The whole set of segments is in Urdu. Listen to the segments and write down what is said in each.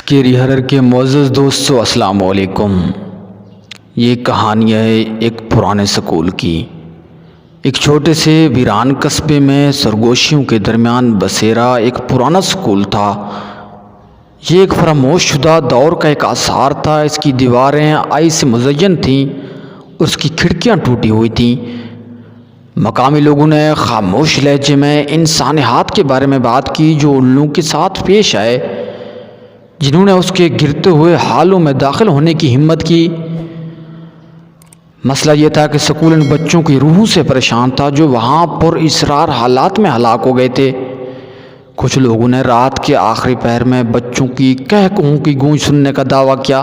اسکیری ہرر کے معزز دوستو السلام علیکم۔ یہ کہانی ہے ایک پرانے سکول کی۔ ایک چھوٹے سے ویران قصبے میں سرگوشیوں کے درمیان بسیرا ایک پرانا سکول تھا۔ یہ ایک فراموش شدہ دور کا ایک آثار تھا۔ اس کی دیواریں آئی سے مزین تھیں اور اس کی کھڑکیاں ٹوٹی ہوئی تھیں۔ مقامی لوگوں نے خاموش لہجے میں ان سانحات کے بارے میں بات کی جو ان لوگوں کے ساتھ پیش آئے جنہوں نے اس کے گرتے ہوئے حالوں میں داخل ہونے کی ہمت کی۔ مسئلہ یہ تھا کہ سکول ان بچوں کی روحوں سے پریشان تھا جو وہاں پر اسرار حالات میں ہلاک ہو گئے تھے۔ کچھ لوگوں نے رات کے آخری پہر میں بچوں کی کہکہوں کی گونج سننے کا دعویٰ کیا،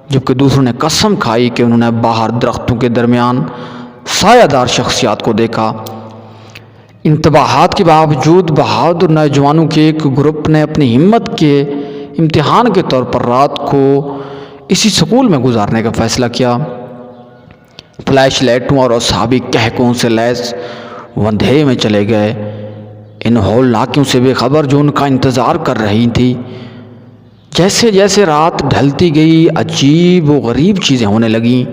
جبکہ دوسروں نے قسم کھائی کہ انہوں نے باہر درختوں کے درمیان سایہ دار شخصیات کو دیکھا۔ ان تباہات کے باوجود بہادر نوجوانوں کے ایک گروپ نے اپنی ہمت کے امتحان کے طور پر رات کو اسی سکول میں گزارنے کا فیصلہ کیا۔ فلیش لائٹوں اور اصحابی کہکوں سے لیس وہ اندھیرے میں چلے گئے، ان ہول ناکیوں سے بے خبر جو ان کا انتظار کر رہی تھی۔ جیسے جیسے رات ڈھلتی گئی عجیب و غریب چیزیں ہونے لگیں۔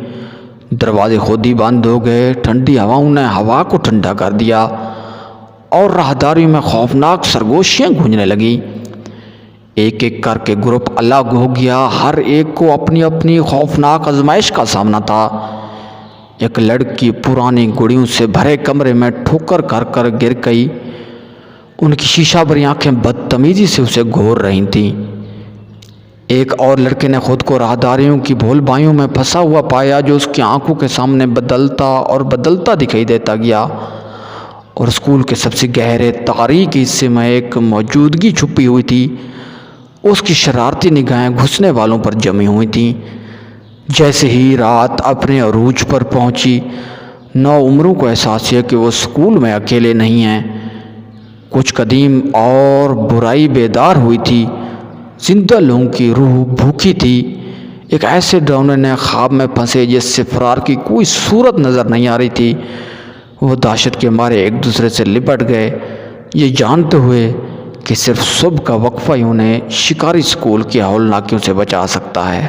دروازے خود ہی بند ہو گئے، ٹھنڈی ہواؤں نے ہوا کو ٹھنڈا کر دیا اور راہداری میں خوفناک سرگوشیاں گونجنے لگیں۔ ایک ایک کر کے گروپ الگ ہو گیا، ہر ایک کو اپنی اپنی خوفناک آزمائش کا سامنا تھا۔ ایک لڑکی پرانی گڑیوں سے بھرے کمرے میں ٹھوکر کر کر گر گئی، ان کی شیشہ بھری آنکھیں بدتمیزی سے اسے گھور رہی تھیں۔ ایک اور لڑکے نے خود کو راہداریوں کی بھول بھائیوں میں پھنسا ہوا پایا جو اس کی آنکھوں کے سامنے بدلتا اور بدلتا دکھائی دیتا گیا، اور اسکول کے سب سے گہرے تاریک حصے میں ایک موجودگی چھپی ہوئی تھی۔ اس کی شرارتی نگاہیں گھسنے والوں پر جمی ہوئی تھیں۔ جیسے ہی رات اپنے عروج پر پہنچی، نو عمروں کو احساس ہوا کہ وہ اسکول میں اکیلے نہیں ہیں۔ کچھ قدیم اور برائی بیدار ہوئی تھی، زندہ لوگوں کی روح بھوکی تھی۔ ایک ایسے ڈراؤنے خواب میں پھنسے جس سے فرار کی کوئی صورت نظر نہیں آ رہی تھی۔ وہ دہشت کے مارے ایک دوسرے سے لپٹ گئے، یہ جانتے ہوئے کہ صرف صبح کا وقفہ ہی انہیں شکاری سکول کی ہولناکیوں سے بچا سکتا ہے۔